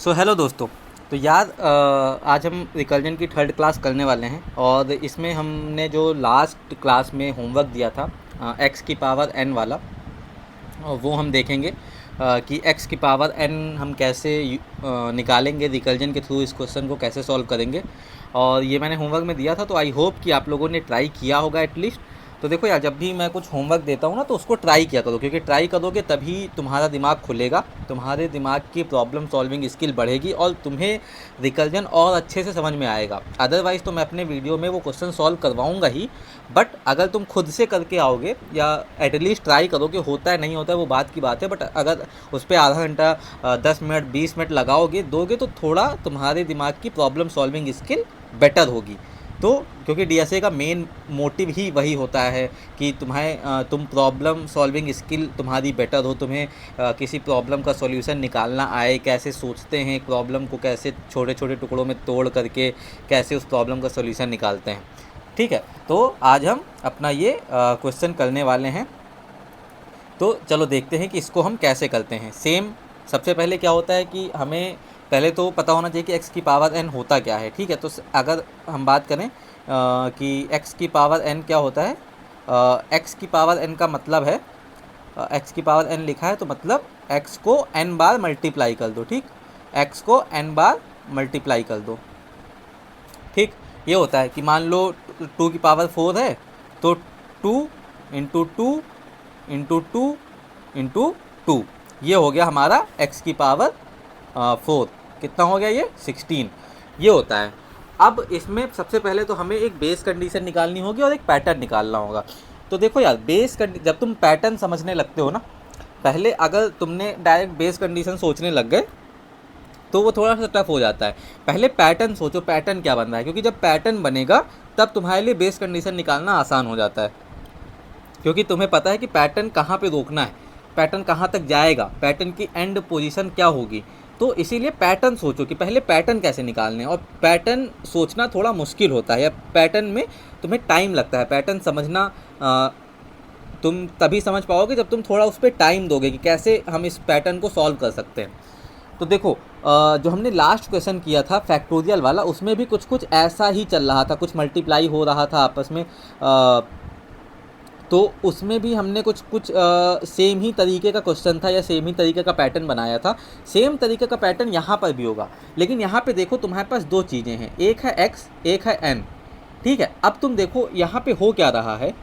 So hello दोस्तों। तो यार आज हम रिकर्जन की थर्ड क्लास करने वाले हैं और इसमें हमने जो लास्ट क्लास में होमवर्क दिया था एक्स की पावर एन वाला, वो हम देखेंगे कि एक्स की पावर एन हम कैसे निकालेंगे रिकर्जन के थ्रू, इस क्वेश्चन को कैसे सॉल्व करेंगे। और ये मैंने होमवर्क में दिया था, तो आई होप कि आप लोगों ने ट्राई किया होगा एटलीस्ट। तो देखो यार, जब भी मैं कुछ होमवर्क देता हूँ ना, तो उसको ट्राई किया करो, क्योंकि ट्राई करोगे तभी तुम्हारा दिमाग खुलेगा, तुम्हारे दिमाग की प्रॉब्लम सॉल्विंग स्किल बढ़ेगी और तुम्हें रिकर्जन और अच्छे से समझ में आएगा। अदरवाइज़ तो मैं अपने वीडियो में वो क्वेश्चन सॉल्व करवाऊँगा ही, बट अगर तुम खुद से करके आओगे या एटलीस्ट ट्राई करोगे, होता है नहीं होता है वो बात की बात है, बट अगर उस पर आधा घंटा 10 मिनट 20 मिनट लगाओगे दोगे तो थोड़ा तुम्हारे दिमाग की प्रॉब्लम सॉल्विंग स्किल बेटर होगी। तो क्योंकि डीएसए का मेन मोटिव ही वही होता है कि तुम प्रॉब्लम सॉल्विंग स्किल तुम्हारी बेटर हो, तुम्हें किसी प्रॉब्लम का सॉल्यूशन निकालना आए, कैसे सोचते हैं प्रॉब्लम को, कैसे छोटे छोटे टुकड़ों में तोड़ करके कैसे उस प्रॉब्लम का सॉल्यूशन निकालते हैं। ठीक है, तो आज हम अपना ये क्वेश्चन करने वाले हैं। तो चलो देखते हैं कि इसको हम कैसे करते हैं। सेम सबसे पहले क्या होता है कि हमें पहले तो पता होना चाहिए कि एक्स की पावर एन होता क्या है। ठीक है, तो अगर हम बात करें कि एक्स की पावर एन क्या होता है, एक्स की पावर एन का मतलब है, एक्स की पावर एन लिखा है तो मतलब एक्स को एन बार मल्टीप्लाई कर दो। ठीक, एक्स को एन बार मल्टीप्लाई कर दो। ठीक, ये होता है कि मान लो 2 की पावर 4 है, तो 2 × 2 × 2 × 2, ये हो गया हमारा एक्स की पावर 4। कितना हो गया ये 16, ये होता है। अब इसमें सबसे पहले तो हमें एक बेस कंडीशन निकालनी होगी और एक पैटर्न निकालना होगा। तो देखो यार, जब तुम पैटर्न समझने लगते हो ना, पहले अगर तुमने डायरेक्ट बेस कंडीशन सोचने लग गए तो वो थोड़ा सा टफ हो जाता है। पहले पैटर्न सोचो, पैटर्न क्या बन रहा है, क्योंकि जब पैटर्न बनेगा तब तुम्हारे लिए बेस कंडीशन निकालना आसान हो जाता है, क्योंकि तुम्हें पता है कि पैटर्न कहाँ पे रोकना है, पैटर्न कहाँ तक जाएगा, पैटर्न की एंड पोजीशन क्या होगी। तो इसीलिए पैटर्न सोचो कि पहले पैटर्न कैसे निकालने हैं। और पैटर्न सोचना थोड़ा मुश्किल होता है, या पैटर्न में तुम्हें टाइम लगता है। पैटर्न समझना तुम तभी समझ पाओगे जब तुम थोड़ा उस पर टाइम दोगे कि कैसे हम इस पैटर्न को सॉल्व कर सकते हैं। तो देखो, जो हमने लास्ट क्वेश्चन किया था फैक्टोरियल वाला, उसमें भी कुछ कुछ ऐसा ही चल रहा था, कुछ मल्टीप्लाई हो रहा था आपस में। तो उसमें भी हमने कुछ कुछ सेम ही तरीके का क्वेश्चन था या सेम ही तरीके का पैटर्न बनाया था। सेम तरीके का पैटर्न यहाँ पर भी होगा, लेकिन यहाँ पे देखो तुम्हारे पास दो चीज़ें हैं, एक है x एक है n। ठीक है, अब तुम देखो यहाँ पे हो क्या रहा है,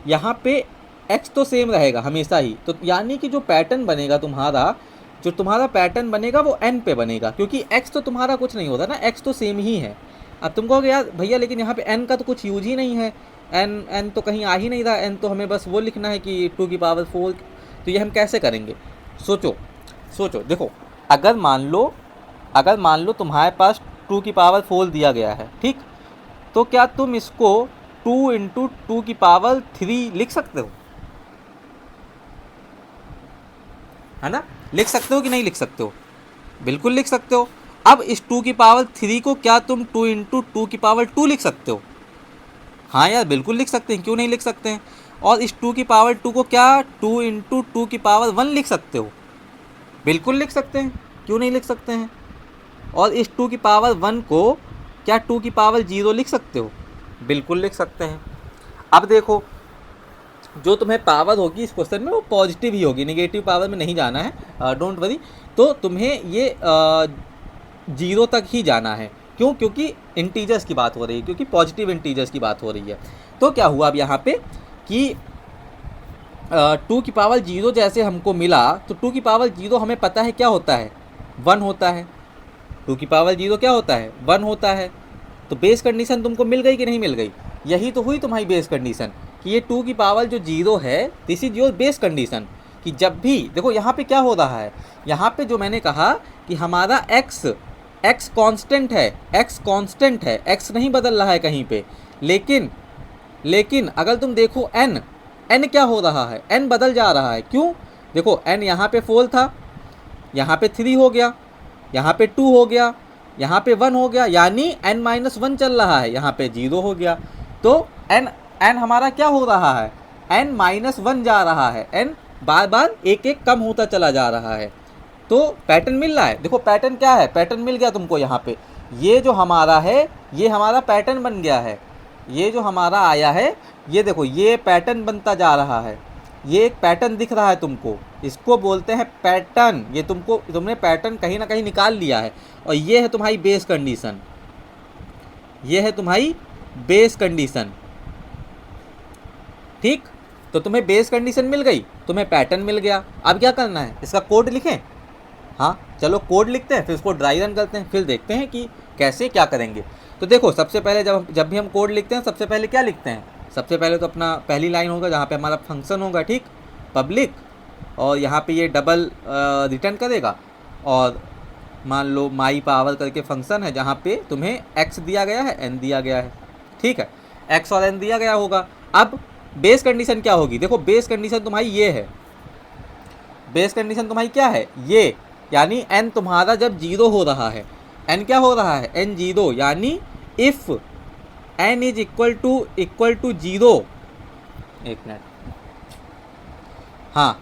यहाँ पे x तो सेम रहेगा हमेशा ही, तो यानी कि जो पैटर्न बनेगा तुम्हारा पैटर्न बनेगा वो n पे बनेगा, क्योंकि x तो तुम्हारा कुछ नहीं होता ना, x तो सेम ही है। अब तुम कहोगे यार भैया लेकिन यहाँ पे n का तो कुछ यूज ही नहीं है, n तो कहीं आ ही नहीं रहा, n तो हमें बस वो लिखना है कि 2 की पावर 4। तो ये हम कैसे करेंगे, सोचो सोचो। देखो, अगर मान लो तुम्हारे पास 2 की पावर 4 दिया गया है, ठीक, तो क्या तुम इसको 2 × 2 की पावर 3 लिख सकते हो, है ना? लिख सकते हो कि नहीं लिख सकते हो? बिल्कुल लिख सकते हो। अब इस 2 की पावर 3 को क्या तुम 2 × 2 की पावर 2 लिख सकते हो? हाँ यार, बिल्कुल लिख सकते हैं, क्यों नहीं लिख सकते हैं। और इस 2 की पावर 2 को क्या 2 × 2 की पावर 1 लिख सकते हो? बिल्कुल लिख सकते हैं, क्यों नहीं लिख सकते हैं। और इस 2 की पावर 1 को क्या 2 की पावर 0 लिख सकते हो? बिल्कुल लिख सकते हैं। अब देखो, जो तुम्हें पावर होगी इस क्वेश्चन में वो पॉजिटिव ही होगी, नेगेटिव पावर में नहीं जाना है, डोंट वरी। तो तुम्हें ये 0 तक ही जाना है। क्यों? क्योंकि इंटीजर्स की बात हो रही है, क्योंकि पॉजिटिव इंटीजर्स की बात हो रही है। तो क्या हुआ अब यहाँ पे कि 2 की पावर 0 जैसे हमको मिला, तो 2 की पावर 0 हमें पता है क्या होता है, 1 होता है। 2 की पावर 0 क्या होता है, 1 होता है। तो बेस कंडीशन तुमको मिल गई कि नहीं मिल गई? यही तो हुई तुम्हारी बेस कंडीशन कि ये 2 की पावर 0 है, this is your base condition. कि जब भी देखो यहाँ पे क्या हो रहा है, यहाँ पे जो मैंने कहा कि हमारा x कांस्टेंट है, x कांस्टेंट है, x नहीं बदल रहा है कहीं पे। लेकिन अगर तुम देखो n क्या हो रहा है, n बदल जा रहा है। क्यों? देखो n यहाँ पे 4 था, यहाँ पे 3 हो गया, यहाँ पे 2 हो गया, यहाँ पे 1 हो गया, यानी n-1 चल रहा है, यहाँ पे 0 हो गया। तो n हमारा क्या हो रहा है, n-1 जा रहा है, n बार बार एक एक कम होता चला जा रहा है। तो पैटर्न मिल रहा है। देखो पैटर्न क्या है, पैटर्न मिल गया तुमको यहाँ पे, ये जो हमारा है ये हमारा पैटर्न बन गया है, ये जो हमारा आया है ये देखो ये पैटर्न बनता जा रहा है, ये एक पैटर्न दिख रहा है तुमको, इसको बोलते हैं पैटर्न। ये तुमने पैटर्न कहीं ना कहीं निकाल लिया है, और ये है तुम्हारी बेस कंडीशन, ये है तुम्हारी बेस कंडीशन। ठीक, तो तुम्हें बेस कंडीशन मिल गई, तुम्हें पैटर्न मिल गया। अब क्या करना है, इसका कोड लिखें। हाँ चलो कोड लिखते हैं, फिर उसको ड्राई रन करते हैं, फिर देखते हैं कि कैसे क्या करेंगे। तो देखो सबसे पहले जब भी हम कोड लिखते हैं सबसे पहले क्या लिखते हैं, सबसे पहले तो अपना पहली लाइन होगा जहाँ पे हमारा फंक्शन होगा, ठीक, पब्लिक, और यहाँ पे ये डबल रिटर्न करेगा, और मान लो माई पावर करके फंक्शन है जहाँ पे तुम्हें x दिया गया है, n दिया गया है, ठीक है, x और n दिया गया होगा। अब बेस कंडीशन क्या होगी, देखो बेस कंडीशन तुम्हारी ये है, बेस कंडीशन तुम्हारी क्या है ये, यानी n तुम्हारा जब 0 हो रहा है, n क्या हो रहा है, n 0, यानी if n is equal to 0, एक मिनट, हाँ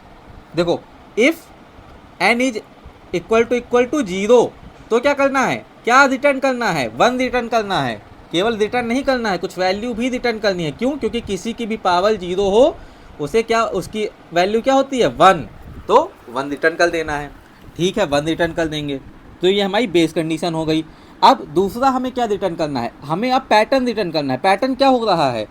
देखो if n is equal to 0 तो क्या करना है, क्या रिटर्न करना है, 1 रिटर्न करना है। केवल रिटर्न नहीं करना है, कुछ वैल्यू भी रिटर्न करनी है। क्यों, क्योंकि किसी की भी पावर 0 हो उसे क्या, उसकी वैल्यू क्या होती है 1, तो 1 रिटर्न कर देना है। ठीक है, 1 रिटर्न कर देंगे, तो ये हमारी बेस कंडीशन हो गई। अब दूसरा हमें क्या रिटर्न करना है, हमें अब पैटर्न रिटर्न करना है। पैटर्न क्या हो रहा है,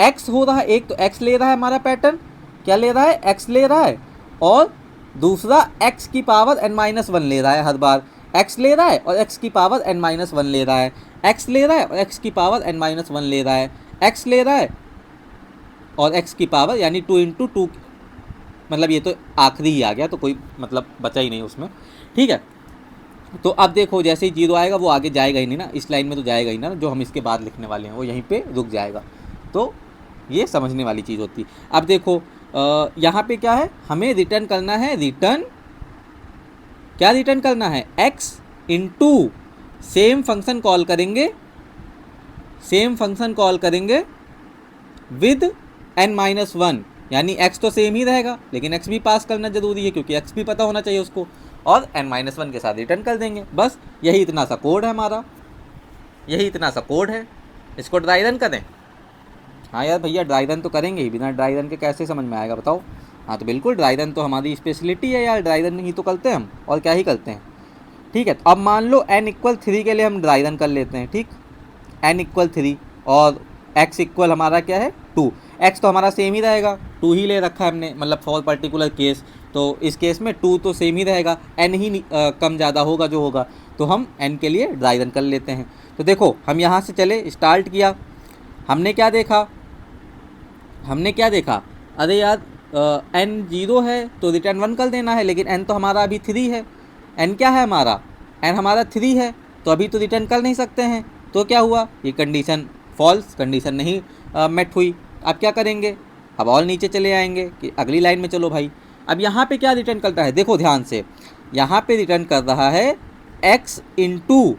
x हो रहा है, एक तो x ले रहा है हमारा पैटर्न, क्या ले रहा है, x ले रहा है, और दूसरा x की पावर n-1 ले रहा है। हर बार x ले रहा है और x की पावर n-1 ले रहा है, x ले रहा है और x की पावर n-1 ले रहा है, x ले रहा है और x की पावर, यानी 2 × 2, मतलब ये तो आखिरी ही आ गया, तो कोई मतलब बचा ही नहीं उसमें। ठीक है, तो अब देखो जैसे ही 0 आएगा वो आगे जाएगा ही नहीं ना, इस लाइन में तो जाएगा ही ना, जो हम इसके बाद लिखने वाले हैं वो यहीं पे रुक जाएगा। तो ये समझने वाली चीज़ होती है। अब देखो यहाँ पे क्या है, हमें रिटर्न करना है, रिटर्न क्या रिटर्न करना है, x × सेम फंक्शन कॉल करेंगे, सेम फंक्शन कॉल करेंगे विद n-1, यानी x तो सेम ही रहेगा लेकिन x भी पास करना ज़रूरी है क्योंकि x भी पता होना चाहिए उसको, और n-1 के साथ रिटर्न कर देंगे। बस यही इतना सा कोड है हमारा, यही इतना सा कोड है। इसको ड्राई रन करें। हाँ यार भैया ड्राई रन तो करेंगे ही, बिना ड्राई रन के कैसे समझ में आएगा बताओ। हाँ तो बिल्कुल ड्राई रन तो हमारी स्पेशलिटी है यार, ड्राई रन ही तो करते हैं हम, और क्या ही करते हैं। ठीक है, तो अब मान लो n = 3 के लिए हम ड्राई रन कर लेते हैं। ठीक, n = 3 और x = हमारा क्या है 2, x तो हमारा सेम ही रहेगा, 2 ही ले रखा है हमने, मतलब फॉर पर्टिकुलर केस, तो इस केस में 2 तो सेम ही रहेगा, n ही कम ज़्यादा होगा जो होगा, तो हम n के लिए ड्राई रन कर लेते हैं। तो देखो हम यहाँ से चले, स्टार्ट किया, हमने क्या देखा, हमने क्या देखा, अरे यार n 0 है तो रिटर्न 1 कर देना है, लेकिन n तो हमारा अभी 3 है, n क्या है हमारा, n हमारा 3 है, तो अभी तो रिटर्न कर नहीं सकते हैं। तो क्या हुआ, ये कंडीशन फॉल्स, कंडीशन नहीं मेट हुई। अब क्या करेंगे, अब और नीचे चले आएंगे कि अगली लाइन में चलो भाई। अब यहाँ पे क्या रिटर्न करता है, देखो ध्यान से, यहाँ पे रिटर्न कर रहा है x ×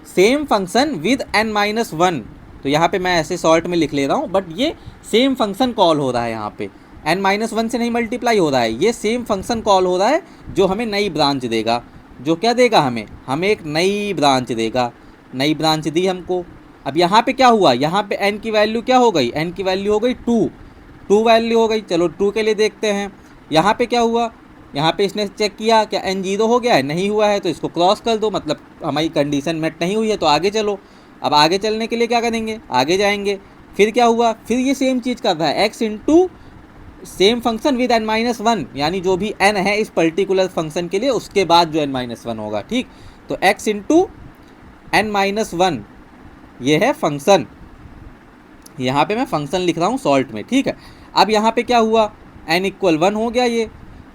same function with n-1। तो यहाँ पे मैं ऐसे शॉर्ट में लिख ले रहा हूँ, बट ये सेम फंक्शन कॉल हो रहा है, यहाँ पे n-1 से नहीं मल्टीप्लाई हो रहा है, ये सेम फंक्शन कॉल हो रहा है जो हमें नई ब्रांच देगा। जो क्या देगा, हमें एक नई ब्रांच देगा, नई ब्रांच दी हमको। अब यहाँ पे क्या हुआ, यहाँ पे n की वैल्यू क्या हो गई, n की वैल्यू हो गई 2 वैल्यू हो गई। चलो 2 के लिए देखते हैं, यहाँ पे क्या हुआ, यहाँ पे इसने चेक किया क्या n 0 हो गया है, नहीं हुआ है, तो इसको क्रॉस कर दो, मतलब हमारी कंडीशन मेट नहीं हुई है, तो आगे चलो। अब आगे चलने के लिए क्या करेंगे, आगे जाएंगे, फिर क्या हुआ, फिर ये सेम चीज़ कर रहा है, x × same function with n-1, यानी जो भी n है इस पर्टिकुलर फंक्शन के लिए उसके बाद जो n-1 होगा। ठीक, तो x × n-1 ये है फंक्शन, यहाँ पे मैं फंक्शन लिख रहा हूँ शॉर्ट में। ठीक है, अब यहाँ पे क्या हुआ, n = 1 हो गया, ये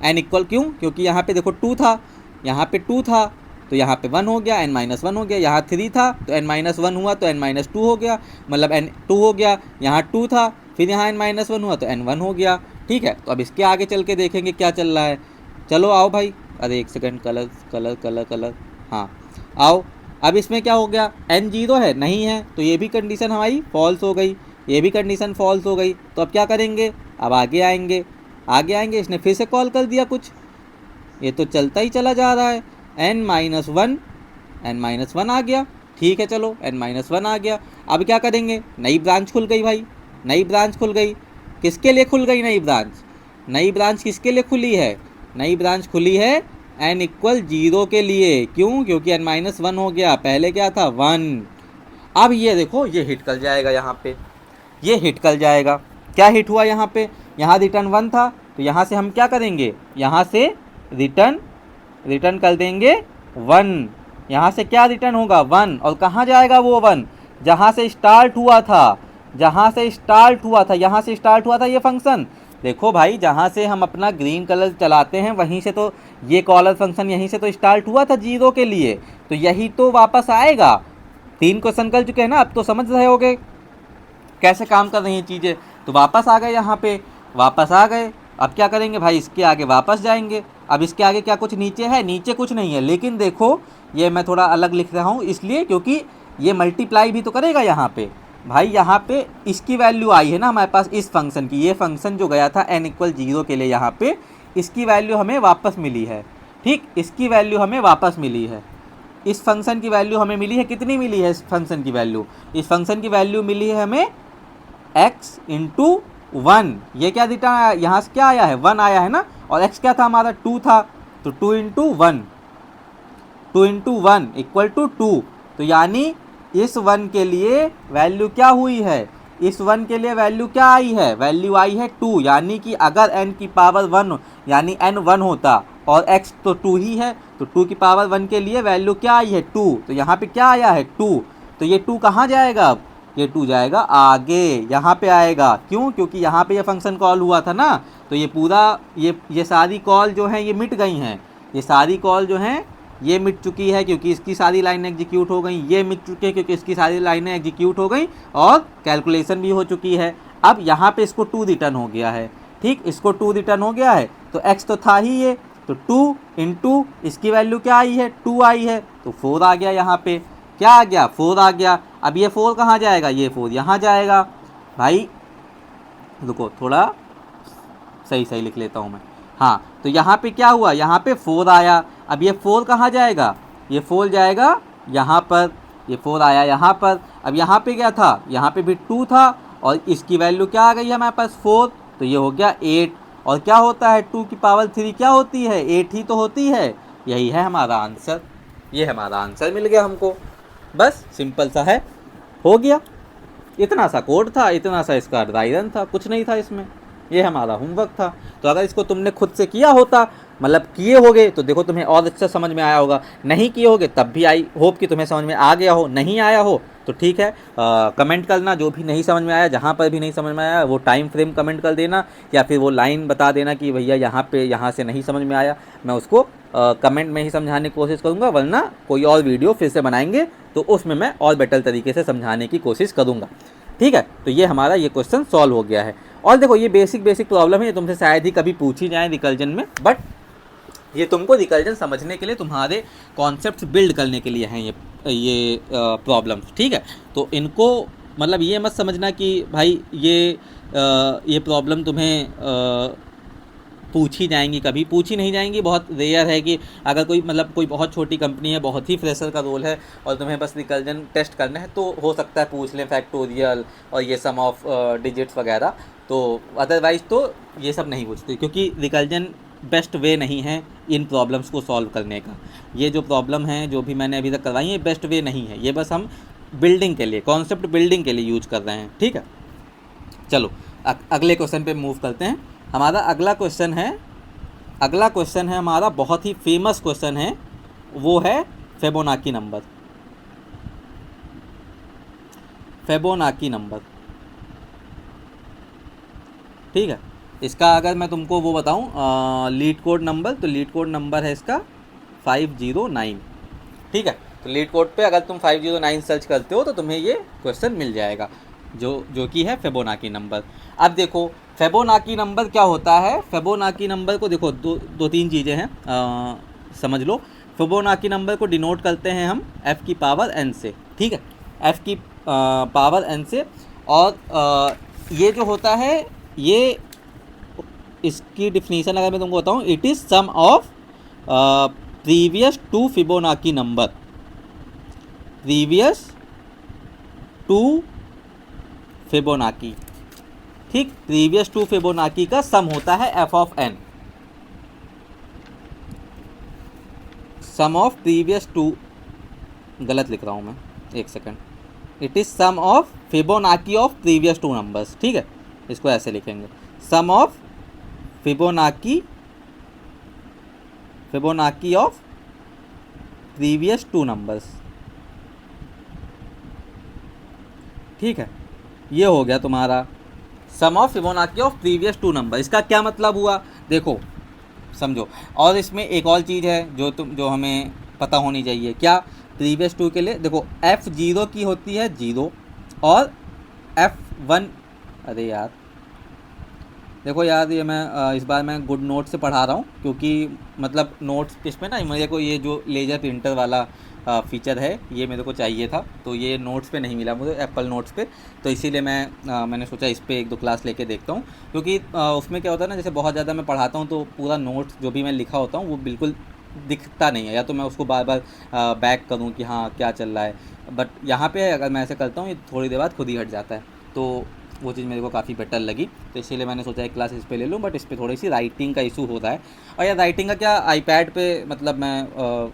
n = क्यों, क्योंकि यहाँ पे देखो 2 था, यहाँ पे 2 था तो यहाँ पे 1 हो गया, n-1 हो गया, यहाँ 3 था तो n-1 हुआ तो n-2 हो गया, मतलब n2 हो गया, यहाँ 2 था फिर यहाँ n-1 हुआ तो n1 हो गया। ठीक है, तो अब इसके आगे चल के देखेंगे क्या चल रहा है। चलो आओ भाई, अरे एक सेकंड, कलर, हाँ आओ। अब इसमें क्या हो गया, n 0 है, नहीं है, तो ये भी कंडीशन हमारी फॉल्स हो गई, ये भी कंडीशन फॉल्स हो गई। तो अब क्या करेंगे, अब आगे आएंगे, इसने फिर से कॉल कर दिया कुछ, ये तो चलता ही चला जा रहा है। n-1, n-1 आ गया, ठीक है चलो n-1 आ गया। अब क्या करेंगे, नई ब्रांच खुल गई भाई, नई ब्रांच खुल गई। किसके लिए खुल गई नई ब्रांच? नई ब्रांच किसके लिए खुली है? नई ब्रांच खुली है n = 0 के लिए। क्यों? क्योंकि n-1 हो गया, पहले क्या था 1। अब ये देखो ये हिट कर जाएगा, यहाँ पे ये हिट कर जाएगा। क्या हिट हुआ यहाँ पे? यहाँ रिटर्न 1 था, तो यहाँ से हम क्या करेंगे, यहाँ से रिटर्न कर देंगे 1। यहाँ से क्या रिटर्न होगा 1, और कहाँ जाएगा वो 1? जहाँ से स्टार्ट हुआ था, जहाँ से स्टार्ट हुआ था, यहाँ से स्टार्ट हुआ था ये फंक्शन। देखो भाई, जहाँ से हम अपना ग्रीन कलर चलाते हैं वहीं से तो ये कॉलर फंक्शन यहीं से तो स्टार्ट हुआ था 0 के लिए, तो यही तो वापस आएगा। 3 क्वेश्चन कर चुके हैं ना, अब तो समझ रहे होगे कैसे काम कर रही हैं चीज़ें। तो वापस आ गए, यहाँ पे वापस आ गए। अब क्या करेंगे भाई, इसके आगे वापस जाएंगे। अब इसके आगे क्या कुछ नीचे है? नीचे कुछ नहीं है, लेकिन देखो ये मैं थोड़ा अलग लिख रहा हूँ इसलिए क्योंकि ये मल्टीप्लाई भी तो करेगा यहाँ पे भाई। यहाँ पे इसकी वैल्यू आई है ना हमारे पास इस फंक्शन की, ये फंक्शन जो गया था n = 0 के लिए, यहाँ पे इसकी वैल्यू हमें वापस मिली है। ठीक, इसकी वैल्यू हमें वापस मिली है। इस फंक्शन की वैल्यू हमें मिली है, कितनी मिली है इस फंक्शन की वैल्यू? इस फंक्शन की वैल्यू मिली है हमें x × 1। ये क्या रिटर्न आया, यहाँ से क्या आया है 1 आया है ना, और x क्या था हमारा 2 था, तो 2 × 1, 2 × 1 = 2। तो यानी इस 1 के लिए वैल्यू क्या हुई है, इस 1 के लिए वैल्यू क्या आई है, वैल्यू आई है 2। यानी कि अगर n⁻1 यानी n 1 होता और x तो 2 ही है, तो 2⁻1 के लिए वैल्यू क्या आई है 2। तो यहाँ पे क्या आया है 2, तो ये 2 कहाँ जाएगा अब, ये 2 जाएगा आगे, यहाँ पे आएगा। क्यों? क्योंकि यहाँ पे ये फंक्शन कॉल हुआ था ना, तो ये पूरा ये सारी कॉल जो हैं ये मिट गई हैं, ये सारी कॉल जो हैं ये मिट चुकी है क्योंकि इसकी सारी लाइनें एग्जीक्यूट हो गई, ये मिट चुके हैं क्योंकि इसकी सारी लाइनें एग्जीक्यूट हो गई और कैलकुलेशन भी हो चुकी है। अब यहाँ पे इसको 2 रिटर्न हो गया है। ठीक, इसको 2 रिटर्न हो गया है, तो x तो था ही ये, तो 2 × इसकी वैल्यू क्या आई है 2 आई है, तो 4 आ गया। यहाँ पे क्या आ गया 4 आ गया। अब ये 4 कहाँ जाएगा, ये 4 यहाँ जाएगा। भाई रुको थोड़ा सही लिख लेता हूँ मैं। हाँ, तो यहाँ पे क्या हुआ, यहाँ पे 4 आया। अब ये 4 कहाँ जाएगा, ये 4 जाएगा यहाँ पर, ये 4 आया यहाँ पर। अब यहाँ पे क्या था, यहाँ पे भी 2 था और इसकी वैल्यू क्या आ गई है हमारे पास 4, तो ये हो गया 8। और क्या होता है 2⁻3 क्या होती है, 8 ही तो होती है। यही है हमारा आंसर, ये हमारा आंसर मिल गया हमको। बस सिंपल सा है, हो गया। इतना सा कोड था, इतना सा इसका ड्राई रन था, कुछ नहीं था इसमें, ये हमारा होमवर्क था। तो अगर इसको तुमने खुद से किया होता, मतलब किए होगे, तो देखो तुम्हें और अच्छा समझ में आया होगा। नहीं किए होगे तब भी आई होप कि तुम्हें समझ में आ गया हो। नहीं आया हो तो ठीक है, कमेंट करना जो भी नहीं समझ में आया, जहाँ पर भी नहीं समझ में आया वो टाइम फ्रेम कमेंट कर देना, या फिर वो लाइन बता देना कि भैया यहाँ से नहीं समझ में आया। मैं उसको कमेंट में ही समझाने की कोशिश करूँगा, वरना कोई और वीडियो फिर से बनाएंगे तो उसमें मैं और बेटर तरीके से समझाने की कोशिश करूँगा। ठीक है, तो ये हमारा ये क्वेश्चन सॉल्व हो गया है। और देखो ये बेसिक प्रॉब्लम है, ये तुमसे शायद ही कभी पूछी जाए रिकल्जन में, बट ये तुमको रिकल्जन समझने के लिए, तुम्हारे कॉन्सेप्ट्स बिल्ड करने के लिए हैं ये प्रॉब्लम्स। ठीक है, तो इनको मतलब ये मत समझना कि भाई ये प्रॉब्लम तुम्हें पूछी जाएंगी, कभी पूछी नहीं जाएंगी। बहुत रेयर है कि अगर कोई बहुत छोटी कंपनी है, बहुत ही फ्रेशर का रोल है और तुम्हें बस रिकल्जन टेस्ट करना है, तो हो सकता है पूछ लें फैक्टोरियल और ये सम ऑफ डिजिट्स वगैरह। तो अदरवाइज़ तो ये सब नहीं पूछते, क्योंकि रिकल्जन बेस्ट वे नहीं है इन प्रॉब्लम्स को सॉल्व करने का। ये जो प्रॉब्लम है जो भी मैंने अभी तक करवाई है, बेस्ट वे नहीं है, ये बस हम बिल्डिंग के लिए, कॉन्सेप्ट बिल्डिंग के लिए यूज कर रहे हैं। ठीक है, चलो अगले क्वेश्चन पे मूव करते हैं। हमारा अगला क्वेश्चन है हमारा बहुत ही फेमस क्वेश्चन है, वो है फिबोनाची नंबर। ठीक है, इसका अगर मैं तुमको वो बताऊं लीड कोड नंबर, तो लीड कोड नंबर है इसका 509। ठीक है, तो लीड कोड पे अगर तुम 509 सर्च करते हो तो तुम्हें ये क्वेश्चन मिल जाएगा, जो कि है फिबोनाची नंबर। अब देखो फिबोनाची नंबर क्या होता है। फिबोनाची नंबर को देखो दो तीन चीज़ें हैं, समझ लो। फिबोनाची नंबर को डिनोट करते हैं हम f की पावर n से। ठीक है, f की पावर n से। और ये जो होता है, ये इसकी डिफिनीशन अगर मैं तुमको बताऊँ, it is sum of previous two Fibonacci number, previous two Fibonacci, ठीक, प्रीवियस टू फिबोनाकी का सम होता है F of N, sum of previous two, गलत लिख रहा हूँ मैं, एक second, it is sum of Fibonacci of previous two numbers, ठीक है, इसको ऐसे लिखेंगे, sum of Fibonacci, Fibonacci of previous two numbers, ठीक है, ये हो गया तुम्हारा sum of Fibonacci of previous two number. इसका क्या मतलब हुआ, देखो समझो, और इसमें एक और चीज़ है जो हमें पता होनी चाहिए, क्या, प्रीवियस टू के लिए देखो F0 की होती है 0 और F1, अरे यार देखो यार, ये मैं इस बार मैं गुड नोट से पढ़ा रहा हूँ, क्योंकि मतलब नोट्स इसमें ना मेरे को ये जो लेजर प्रिंटर वाला फीचर है ये मेरे को चाहिए था, तो ये नोट्स पे नहीं मिला मुझे, एप्पल नोट्स पे, तो इसीलिए मैंने सोचा इस पर एक दो क्लास लेके देखता हूँ, क्योंकि उसमें क्या होता है ना, जैसे बहुत ज़्यादा मैं पढ़ाता हूँ तो पूरा नोट्स जो भी मैं लिखा होता हूँ वो बिल्कुल दिखता नहीं है, या तो मैं उसको बार बार बैक करूँ कि हाँ क्या चल रहा है, बट यहाँ पे अगर मैं ऐसे करता हूँ ये थोड़ी देर बाद खुद ही हट जाता है, तो वो चीज़ मेरे को काफ़ी बेटर लगी, तो इसीलिए मैंने सोचा एक क्लास इस पे ले लूँ, बट इस पर थोड़ी सी राइटिंग का इशू होता है, और यार राइटिंग का क्या, आईपैड पे मतलब मैं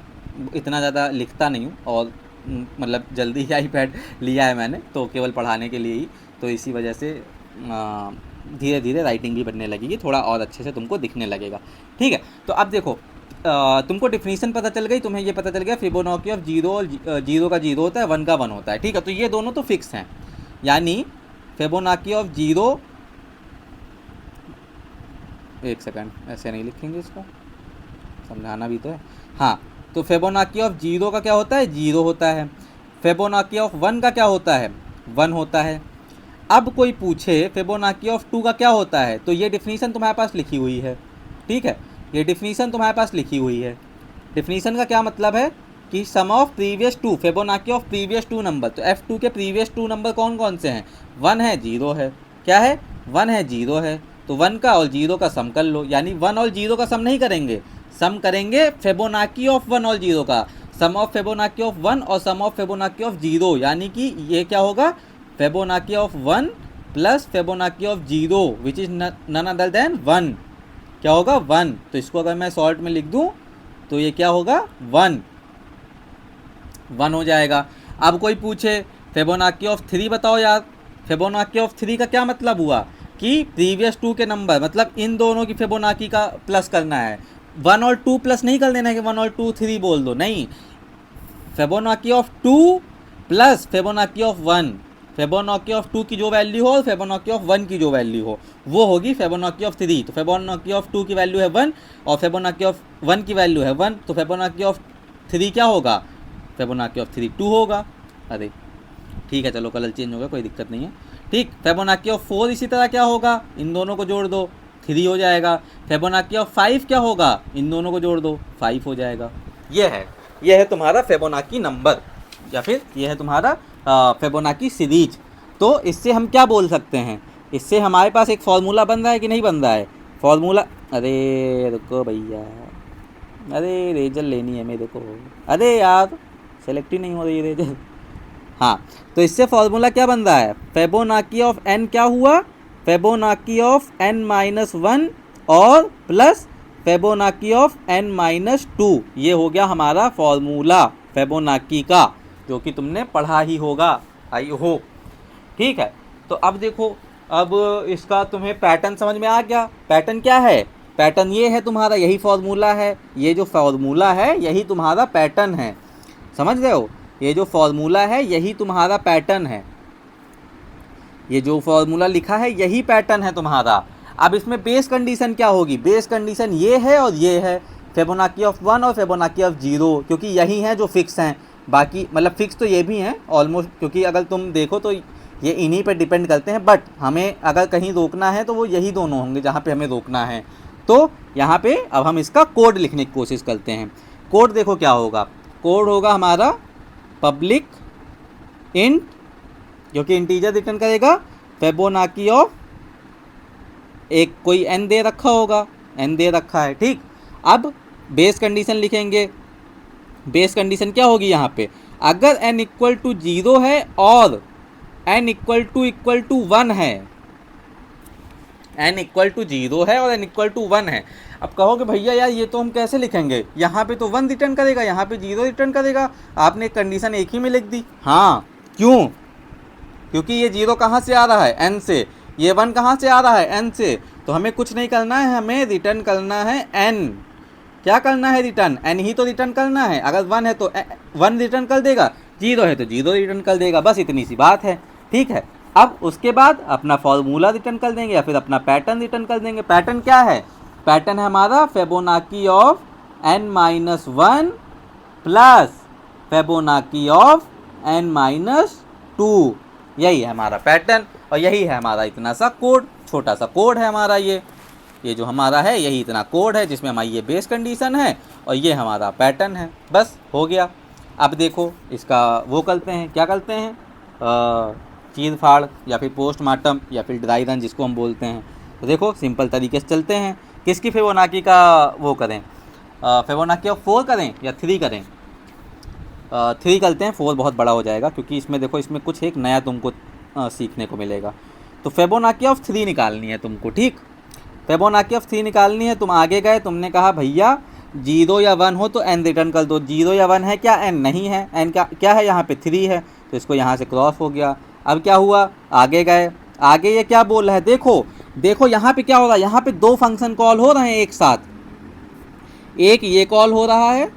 इतना ज़्यादा लिखता नहीं हूँ, और मतलब जल्दी ही आईपैड लिया है मैंने, तो केवल पढ़ाने के लिए ही, तो इसी वजह से धीरे धीरे राइटिंग भी बनने लगेगी, थोड़ा और अच्छे से तुमको दिखने लगेगा, ठीक है। तो अब देखो तुमको डिफिनीशन पता चल गई, तुम्हें ये पता चल गया फिबोनाची ऑफ 0 और 0 का 0 होता है, 1 का 1 होता है, ठीक है, तो ये दोनों तो फिक्स हैं, यानी फिबोनाची ऑफ 0, एक सेकंड ऐसे नहीं लिखेंगे, इसको समझाना भी तो है, हाँ, तो फिबोनाची ऑफ 0 का क्या होता है, 0 होता है, फिबोनाची ऑफ 1 का क्या होता है, 1 होता है। अब कोई पूछे फिबोनाची ऑफ 2 का क्या होता है, तो ये डिफिनीशन तुम्हारे पास लिखी हुई है, ठीक है, ये डिफिनीशन तुम्हारे पास लिखी हुई है। डिफिनीशन का क्या मतलब है कि sum of previous two, Fibonacci of previous two number, तो F2 के प्रीवियस टू नंबर कौन कौन से हैं, 1 है 0 है, क्या है 1 है 0 है, तो 1 का और 0 का सम कर लो, यानी 1 और 0 का सम नहीं करेंगे, सम करेंगे फिबोनाची ऑफ 1 और 0 का, सम ऑफ फिबोनाची ऑफ 1 और सम ऑफ फिबोनाची ऑफ 0, यानी कि ये क्या होगा, Fibonacci of 1 plus Fibonacci of 0 which is none other than 1, क्या होगा 1, तो इसको अगर मैं शॉर्ट में लिख दूं तो ये क्या होगा 1 हो जाएगा। अब कोई पूछे फिबोनाची ऑफ 3 बताओ यार, फिबोनाची ऑफ 3 का क्या मतलब हुआ कि प्रीवियस 2 के नंबर, मतलब इन दोनों की फिबोनाची का प्लस करना है, 1 और 2 प्लस नहीं कर देना है कि 1 और 2 3 बोल दो, नहीं, Fibonacci of 2 plus Fibonacci of 1, Fibonacci of 2 की जो वैल्यू हो और फिबोनाची ऑफ 1 की जो वैल्यू हो वो होगी फिबोनाची ऑफ 3, तो फिबोनाची ऑफ 2 की वैल्यू है 1 और फिबोनाची ऑफ 1 की वैल्यू है 1, तो फिबोनाची ऑफ 3 क्या होगा, फिबोनाची ऑफ 3 2 होगा, अरे ठीक है चलो कलर चेंज होगा कोई दिक्कत नहीं है, ठीक, फिबोनाची ऑफ 4 इसी तरह क्या होगा, इन दोनों को जोड़ दो 3 हो जाएगा, फिबोनाची ऑफ 5 क्या होगा, इन दोनों को जोड़ दो 5 हो जाएगा, ये है तुम्हारा फिबोनाची नंबर, या फिर ये है तुम्हारा फिबोनाची सीरीज। तो इससे हम क्या बोल सकते हैं, इससे हमारे पास एक फार्मूला बन रहा है कि नहीं बन रहा है, फार्मूला, अरे रुको भैया, अरे रेजर लेनी है मेरे को, अरे यार सेलेक्ट ही नहीं हो रही रेजर, हाँ, तो इससे फार्मूला क्या बन रहा है, फिबोनाची ऑफ एन क्या हुआ, फिबोनाची ऑफ n माइनस 1 और plus Fibonacci of n minus 2, ये हो गया हमारा फार्मूला फिबोनाची का, जो कि तुमने पढ़ा ही होगा आई हो, ठीक है। तो अब देखो, अब इसका तुम्हें पैटर्न समझ में आ गया, पैटर्न क्या है, पैटर्न ये है तुम्हारा, यही फार्मूला है, ये जो फार्मूला है यही तुम्हारा पैटर्न है, समझ रहे हो, ये जो फार्मूला है यही तुम्हारा पैटर्न है, ये जो फार्मूला लिखा है यही पैटर्न है तुम्हारा। अब इसमें बेस कंडीशन क्या होगी, बेस कंडीशन ये है और ये है, फिबोनाची ऑफ 1 और फिबोनाची ऑफ 0, क्योंकि यही हैं जो फिक्स हैं, बाकी मतलब फिक्स तो ये भी हैं ऑलमोस्ट, क्योंकि अगर तुम देखो तो ये इन्हीं पर डिपेंड करते हैं, बट हमें अगर कहीं रोकना है तो वो यही दोनों होंगे जहाँ पे हमें रोकना है। तो यहाँ पे अब हम इसका कोड लिखने की कोशिश करते हैं, कोड देखो क्या होगा, कोड होगा हमारा पब्लिक इंट, जो कि इंटीजर रिटर्न करेगा, फिबोनाची ऑफ, एक कोई n दे रखा होगा, n दे रखा है, ठीक, अब बेस कंडीशन लिखेंगे। बेस कंडीशन क्या होगी यहाँ पे, अगर n इक्वल टू 0 है और n इक्वल टू 1 है, n इक्वल टू 0 है और n इक्वल टू 1 है। अब कहोगे भैया यार ये तो हम कैसे लिखेंगे, यहाँ पे तो 1 रिटर्न करेगा, यहाँ पे 0 रिटर्न करेगा, आपने कंडीशन एक ही में लिख दी। हाँ क्यों, क्योंकि ये 0 कहाँ से आ रहा है, n से, ये 1 कहाँ से आ रहा है, n से। तो हमें कुछ नहीं करना है, हमें रिटर्न करना है n। क्या करना है, रिटर्न n ही तो रिटर्न करना है। अगर 1 है तो 1 रिटर्न कर देगा, 0 है तो 0 रिटर्न कर देगा, बस इतनी सी बात है। ठीक है, अब उसके बाद अपना फॉर्मूला रिटर्न कर देंगे या फिर अपना पैटर्न रिटर्न कर देंगे। पैटर्न क्या है, पैटर्न है हमारा Fibonacci of n-1 plus Fibonacci of n-2, यही है हमारा पैटर्न और यही है हमारा इतना सा कोड, छोटा सा कोड है हमारा ये जो हमारा है यही इतना कोड है जिसमें हमारी ये बेस कंडीशन है और ये हमारा पैटर्न है, बस हो गया। अब देखो इसका वो करते हैं, क्या करते हैं, चीर फाड़ या फिर पोस्टमार्टम या फिर ड्राई रन जिसको हम बोलते हैं। तो देखो सिंपल तरीके से चलते हैं, किसकी फिबोनाची का वो करें, फिबोनाची ऑफ 4 करें या 3 करें, 3 करते हैं, 4 बहुत बड़ा हो जाएगा क्योंकि इसमें देखो इसमें कुछ एक नया तुमको सीखने को मिलेगा। तो फिबोनाची ऑफ 3 निकालनी है तुमको, ठीक, फिबोनाची ऑफ 3 निकालनी है। तुम आगे गए, तुमने कहा भैया 0 या 1 हो तो n रिटर्न कर दो, 0 या 1 है क्या, n नहीं है, n क्या है यहाँ पे 3 है, तो इसको यहाँ से क्रॉस हो गया। अब क्या हुआ, आगे गए, आगे ये क्या बोल रहा है, देखो यहाँ पे क्या हो रहा है, यहाँ पे 2 फंक्शन कॉल हो रहे हैं एक साथ, एक ये कॉल हो रहा है,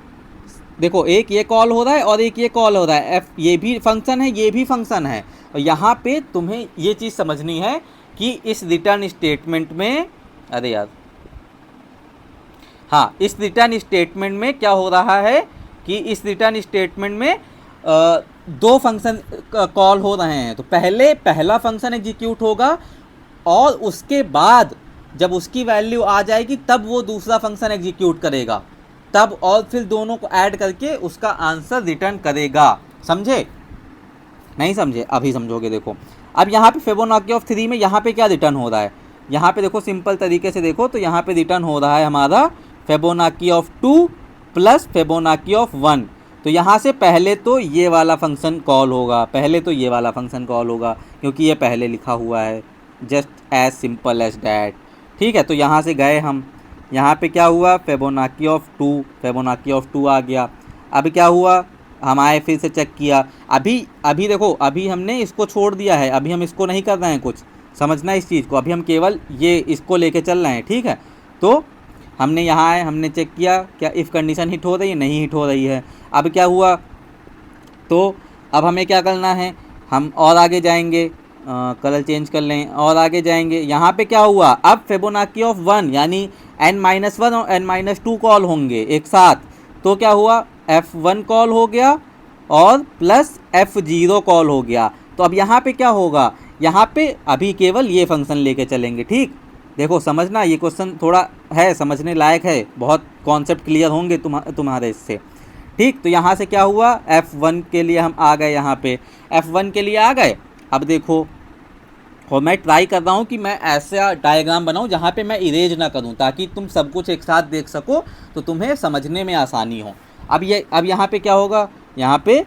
देखो एक ये कॉल हो रहा है और एक ये कॉल हो रहा है, f ये भी फंक्शन है, ये भी फंक्शन है। और यहाँ पे तुम्हें ये चीज़ समझनी है कि इस रिटर्न स्टेटमेंट में, अरे यार हाँ, इस रिटर्न स्टेटमेंट में क्या हो रहा है कि इस रिटर्न स्टेटमेंट में 2 फंक्शन कॉल हो रहे हैं। तो पहले पहला फंक्शन एग्जीक्यूट होगा और उसके बाद जब उसकी वैल्यू आ जाएगी तब वो दूसरा फंक्शन एग्जीक्यूट करेगा, तब और फिर दोनों को ऐड करके उसका आंसर रिटर्न करेगा। समझे, नहीं समझे, अभी समझोगे। देखो अब यहाँ पे फिबोनाची ऑफ 3 में यहाँ पे क्या रिटर्न हो रहा है, यहाँ पे देखो सिंपल तरीके से देखो तो यहाँ पे रिटर्न हो रहा है हमारा Fibonacci of 2 plus Fibonacci of 1। तो यहाँ से पहले तो ये वाला फंक्शन कॉल होगा, पहले तो ये वाला फंक्शन कॉल होगा क्योंकि ये पहले लिखा हुआ है, just as simple as that. ठीक है, तो यहाँ से गए हम, यहाँ पे क्या हुआ, फिबोनाची ऑफ 2, फिबोनाची ऑफ 2 आ गया। अब क्या हुआ, हम आए फिर से चेक किया, अभी देखो अभी हमने इसको छोड़ दिया है, अभी हम इसको नहीं कर रहे हैं, कुछ समझना इस चीज़ को, अभी हम केवल ये इसको लेके चल रहे हैं। ठीक है, तो हमने यहाँ आए, हमने चेक किया क्या इफ़ कंडीशन हिट हो रही है, नहीं हिट हो रही है। अब क्या हुआ, तो अब हमें क्या करना है, हम और आगे जाएंगे, कलर चेंज कर लें और आगे जाएंगे। यहाँ पे क्या हुआ, अब फिबोनाची ऑफ 1 यानी n-1 और n-2 कॉल होंगे एक साथ, तो क्या हुआ, f1 कॉल हो गया और प्लस f0 कॉल हो गया। तो अब यहाँ पे क्या होगा, यहाँ पे अभी केवल ये फंक्शन लेके चलेंगे। ठीक, देखो समझना, ये क्वेश्चन थोड़ा है समझने लायक है, बहुत कॉन्सेप्ट क्लियर होंगे तुम्हारे इससे। ठीक, तो यहाँ से क्या हुआ, f1 के लिए हम आ गए, यहाँ पे f1 के लिए आ गए। अब देखो, और मैं ट्राई कर रहा हूँ कि मैं ऐसा डायग्राम बनाऊँ जहाँ पे मैं इरेज ना करूँ ताकि तुम सब कुछ एक साथ देख सको तो तुम्हें समझने में आसानी हो। अब यहाँ पे क्या होगा, यहाँ पे